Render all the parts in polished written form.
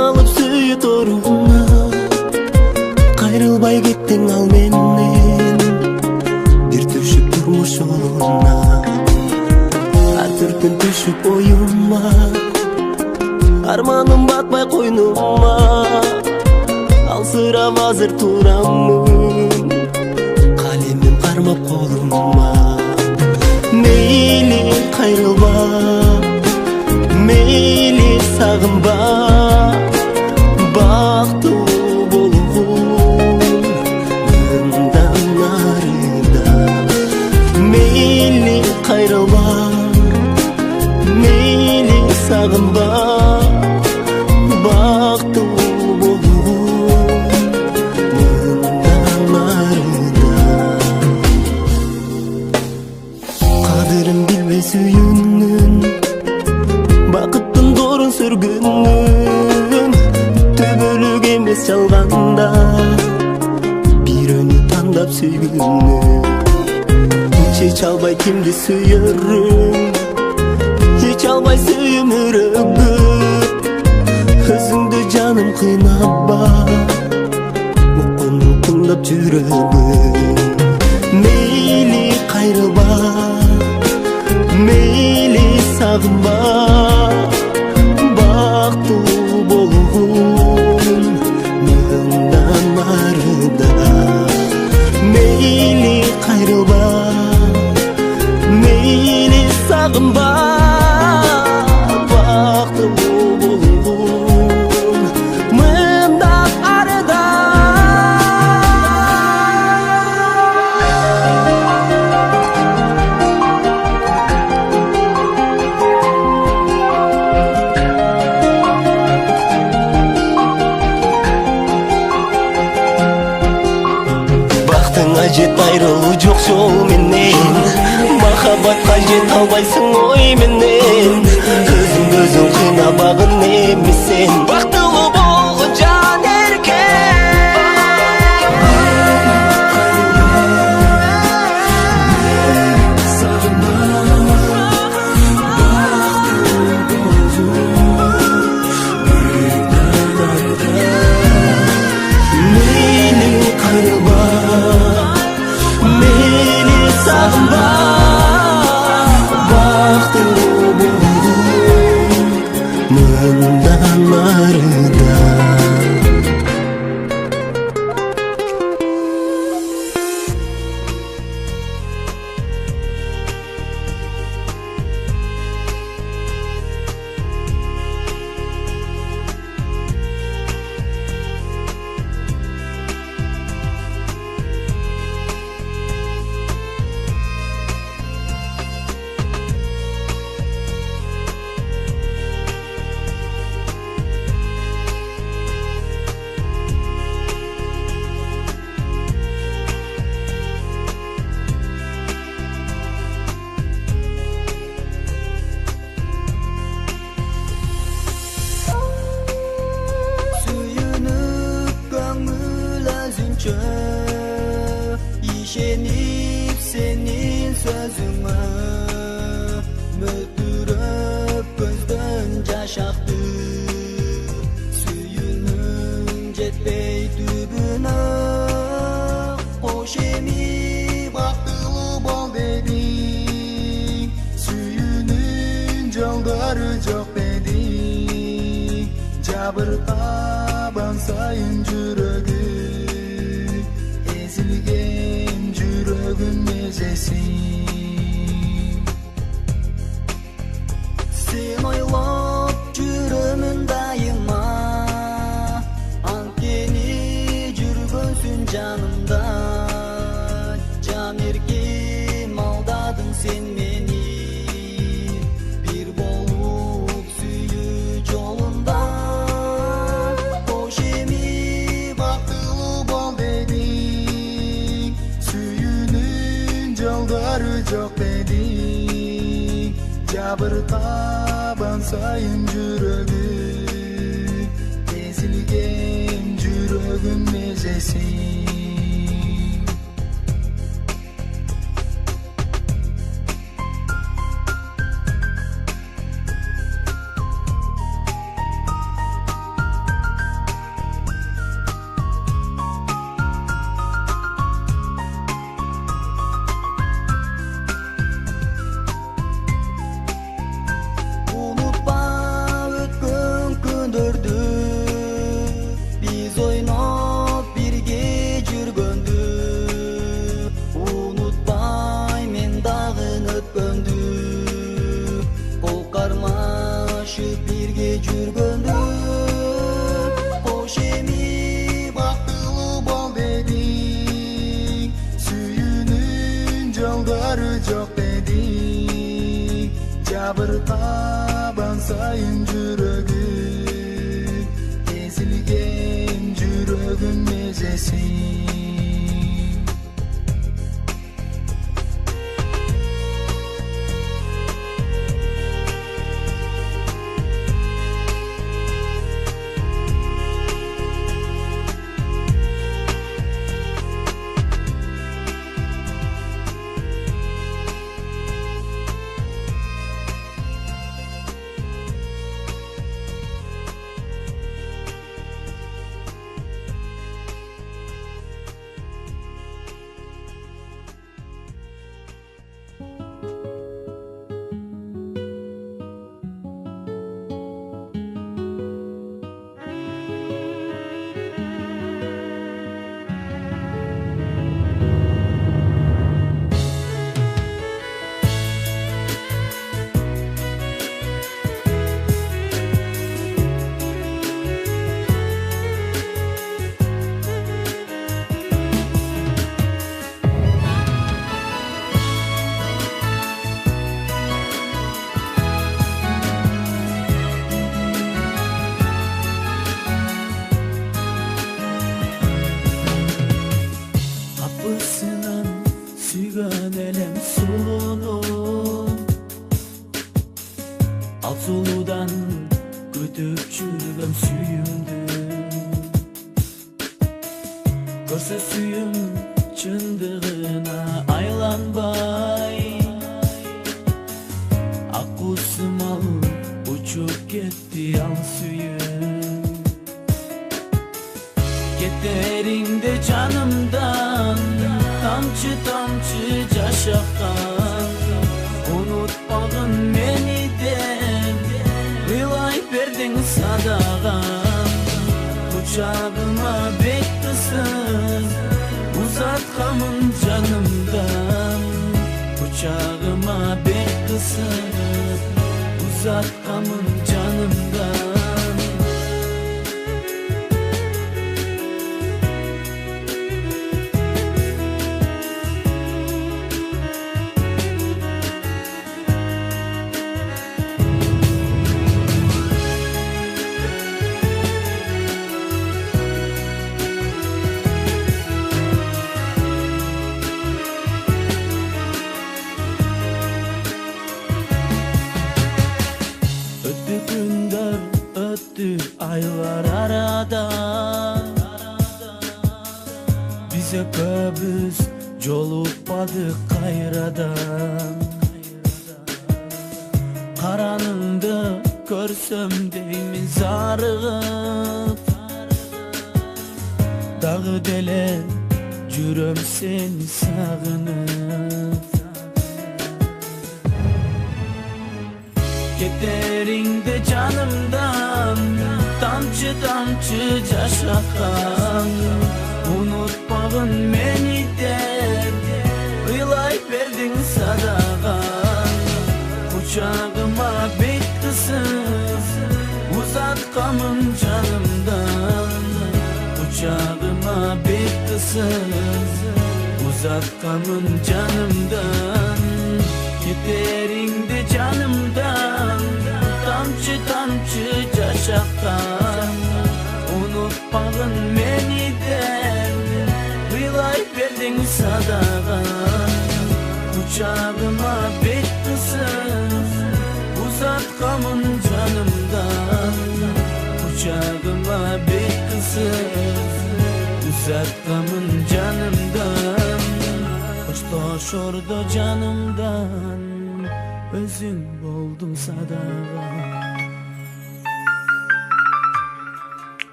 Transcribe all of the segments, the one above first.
алып сүйүт оруна, кайрылбай кеттиң ал менен бир түшүп турмуш жолуна. Ар түркүн түшүп оюма, арманым батпай койнума, алсырап азыр турамын, калемим кармап колума. Мейли кайрылба, мейли сагынба, бактылуу болгун мындан нарыда. Мейли кайрылба, мейли сагынба, бактылуу болгун мындан нарыда. Кадырын билбей сүйүүнүн, бакыттын доорун сүргүнүн, төбөлүк эмес жалганда бирөөнү тандап сүйгүнүн. Чеч албай кимди сүйөрүм, эч албай сүйүмүрөгү, өзүңдү жаным кыйнатпа, уккунду тыңдап жүрөгүм. Мейли кайрылба, мейли сагынба, бактылуу болгун мындан нарыда. Мейли кайрылба, мейли сагынба, бактылуу болгун мындан арыда. Бактыңа жет айрылуу жок жол менен, махаббатка жете албайсың ой менен. Өзүңдү өзүң кыйнабагын эмесен, бактылуу болгон жан эркек. Мейли кайрылба, мейли сагынба, бактылуу болгун мындан нарыда. İşenip senin sözüne, mötürüp gözden jaş aktı. Suyunun jetpey tübüne, hoş emi baktılуу bol dedin. Suyunun jolдары жок dedin. Жабыркаган сайын жүрөгү, ezilgen жүрөгүм мезесин. Sen ойлоп жүрөмүн дайыма, анткени жүргөнсүн жанымда. Жан эркем алдадың сен мени, бир болуп сүйүү жолунда. Кош эми бактылуу бол dedin. Сүйүүнүн жолдору жок dedin. Жабыркаган сайын жүрөгү, ezilgen жүрөгүм мезесин. Aban sayın жүрөгү ezilgen жүрөгүм мезесин Al suludan kütüp çürügüm suyumdu Görse suyum çındığına aylanbay Akkusum al uçup gitti al suyum Ketterinde canımdan tamçı tamçı jaş akkan Unutmagın meni de Vilay verdin sadağam Kucağıma beklesin Uzatkamın canımdan Kucağıma beklesin Uzatkamın canımdan Aylar arada Bize köbüz jolukpadık kayradan Karanında körsöm deymiz arığıp Dağı dele жүрөм seni sağınıp Ketterinde canımdan Tamçı tamçı jaş akkan Unutmagın meni der Uylay verdin sadağan Kucağıma beklesin Uzatkamın canımdan Kucağıma beklesin Uzatkamın canımdan Ketterinde canımdan Tamçı tamçı jaş akkan Unutmagın meni der Vilay verdin sadağan Kucağıma beklesin Uzatkamın canımdan Kucağıma beklesin Uzatkamın canımdan Hoştoşordu canımdan Özün boldum sadağan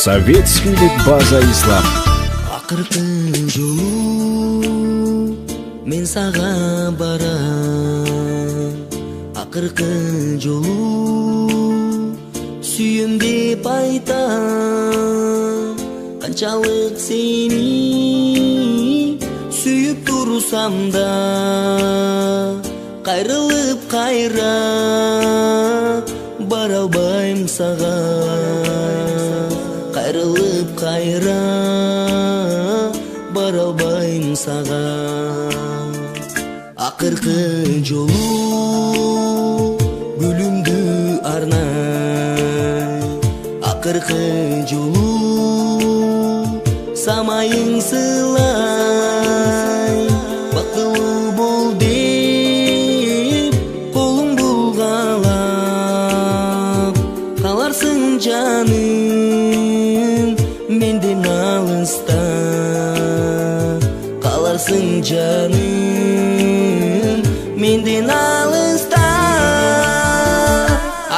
Советский база ислам. Акыркы жолу мен сага барам, акыркы жолу сүйөм деп айтам. Канчалык сени сүйүп турсам да, кайрылып кайра бара албайм сага. Кайрылып кайра бара албайм сага. Акыркы жолу гүлүмдү арнай, акыркы жолу самайың сылай. Бактылуу бол деп колуң булгалап, каларсың жаным менден алыста, каларсың жаным менден алыста.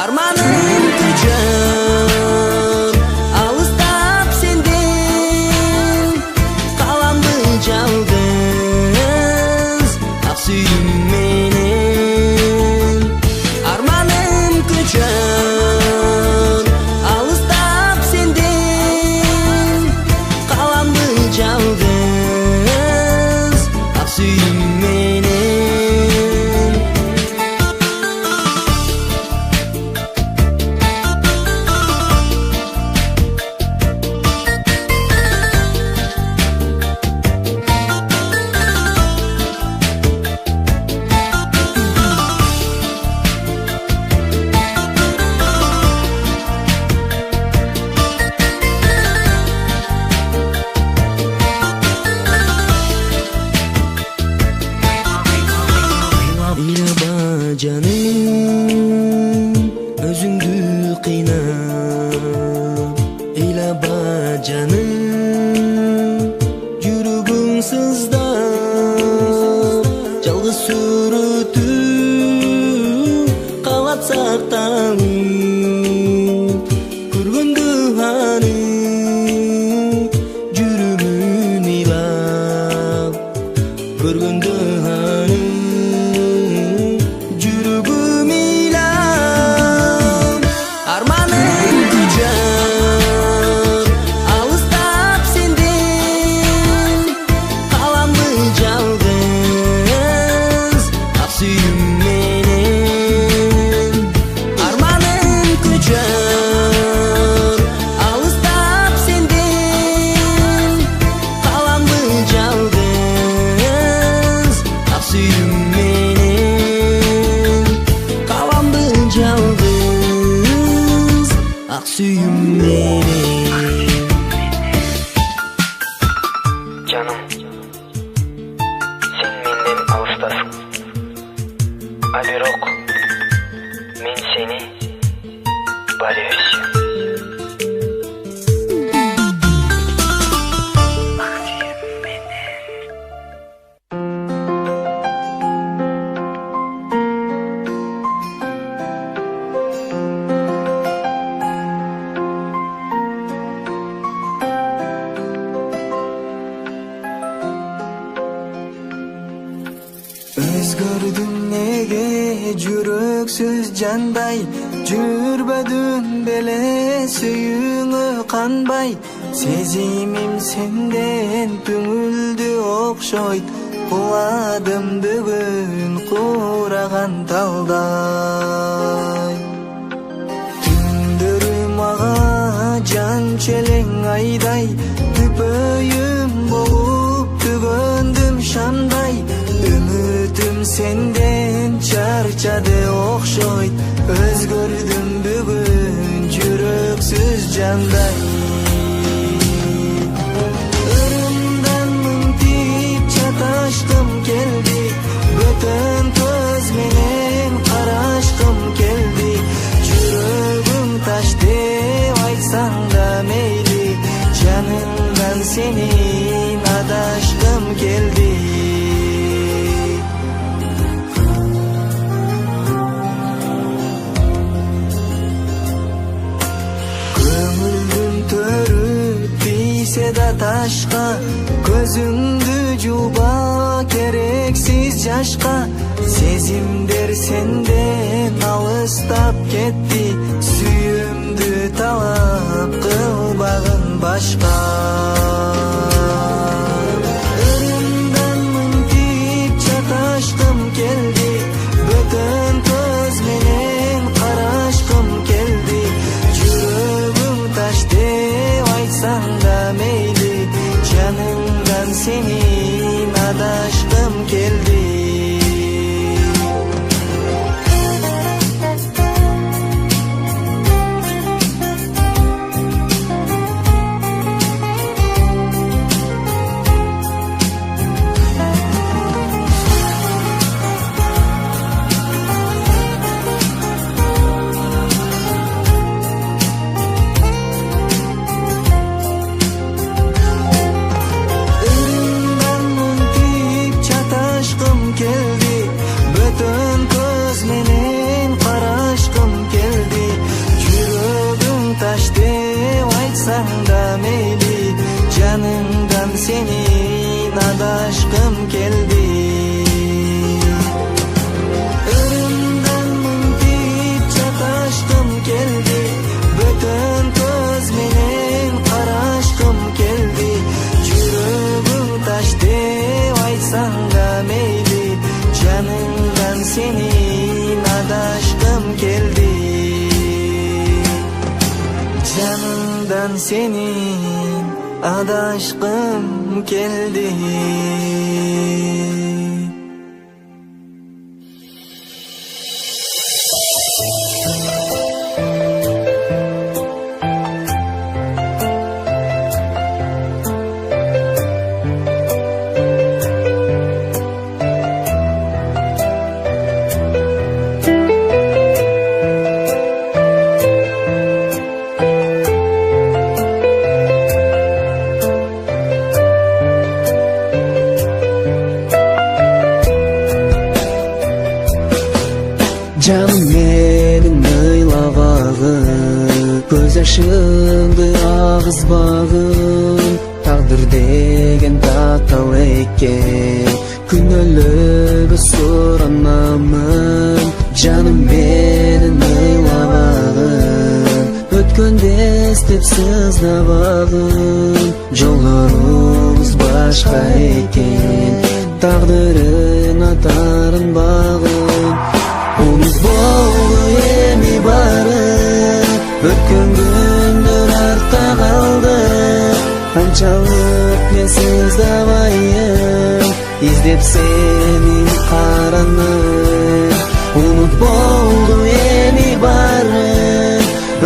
Арманым күчөп алыстап сенден, каламды жалгыз ак сүйүүм менен. Арманым күчөп алыстап сенден, каламды жалгыз ак сүйүүм менен. Ыйлаба жаным өзүңдү кыйнап, ыйлаба жаным жүрөгүң сыздап. Жалгыз сүрөтү калат сакталып, көргөндө аны жүрөгүн ыйлап, көргөндө аны жүрөгүм ыйлап. Арманым күчөп алыстап сенден, каламды жалгыз ак сүйүүм менен. Арманым күчөп алыстап сенден, каламды жалгыз ак сүйүүм менен. Каламды жалгыз ак сүйүүм менен. Canım, sen menden alıstasın. Alirok, men seni bari özsün. Özgördüm nege жүрөксүз жандай, жүрбөдүм беле сүйүүңө канбай. Сезимим сенден түңүлдү окшойт, куладым бүгүн кураган талдай. Түндөрүм ага жан челең айдай, түпөйүм болуп түгөндүм шамдай. Үмүтүм сенден чарчады окшойт, өзгөрдүм бүгүн жүрөксүз жандай. Ырымдан мынтип чаташкым келди, бөтөн көз менен карашкым келди. Жүрөгүм таш деп айтсаң да мейли, жаныңдан сенин адашкым келди. Көңүлдүн төрү берсе да ташка, көзүңдү жууба керексиз жашка. Сезимдер сенден алыстап кетти, сүйүүмдү талап кылбагын башка. Өрүмдөн мынтип чаташкым келди, бөтөн көз менен карашкым келди. Жүрөгүм таш деп айтсаң да мейли, жаныңдан сенин адашкым келди. Janımdan senin adashkım geldi. Ölümden mıntip çatashkım geldi, bütün göz menen karashkım geldi. Жүрөгүм taş деп айтсаң да мейли, жанымдан senin adashkım geldi. Janımdan senin adashkım keldi. Canım menin ыйлабагым, көз жашыңды агызбагым. Тагдыр деген татал экен, күнөөлөргө суранамын. Жаным менин ыйлабагым, өткөндө эстеп сыздабагым. Жолдорубуз башка экен, тагдырына тарынбагым. Umut болду эми бары, өткөн күндөр артта калды. Канчалык мен сыздабайым, издеп сенин караным. Umut болду эми бары,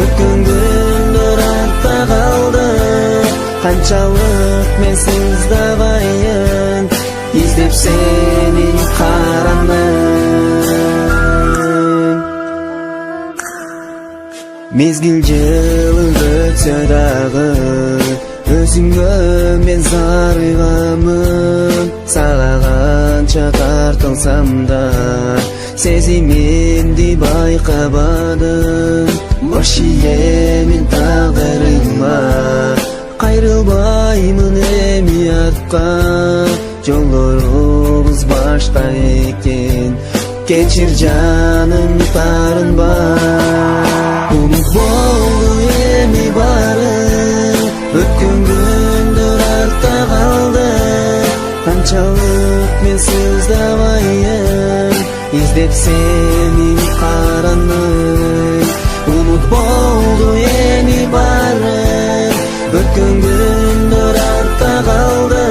өткөн күндөр артта калды. Канчалык мен сыздабайым, издеп сенин караным. Mezgil жылың өтсө дагы, өзүңө мен зарыгамын. Сага канча тартылсам да, сезимимди байкабадым. Бош ийемин тагдырыма, кайрылбаймын эми артка. Жолдорубуз башка экен, кечир жаным тарынба. Umut болду эми бары, өткөн күндөр артта калды. Канчалык мен сыздабайым, издеп сенин караным. Umut болду эми бары, өткөн күндөр артта калды.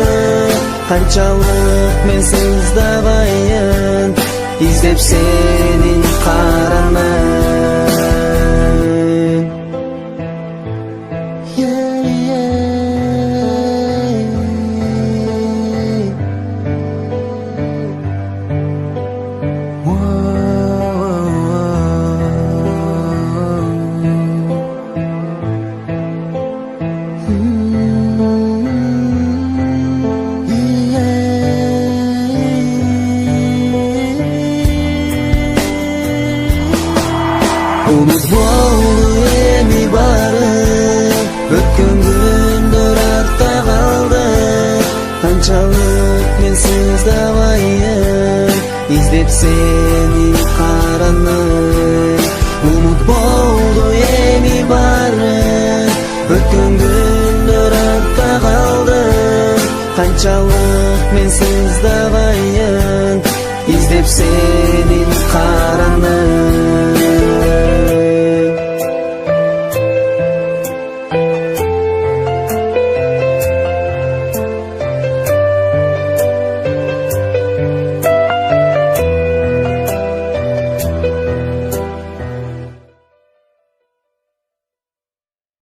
Канчалык мен сыздабайым, издеп сенин караным. Umut болду эми бары, өткөн күндөр артта Kançalık men sızdabayım, İzlep seni karanlık. Umut boldu eni barım, Ötkön günler артта kaldı. Kançalık men sızdabayım, İzlep senin karanlık.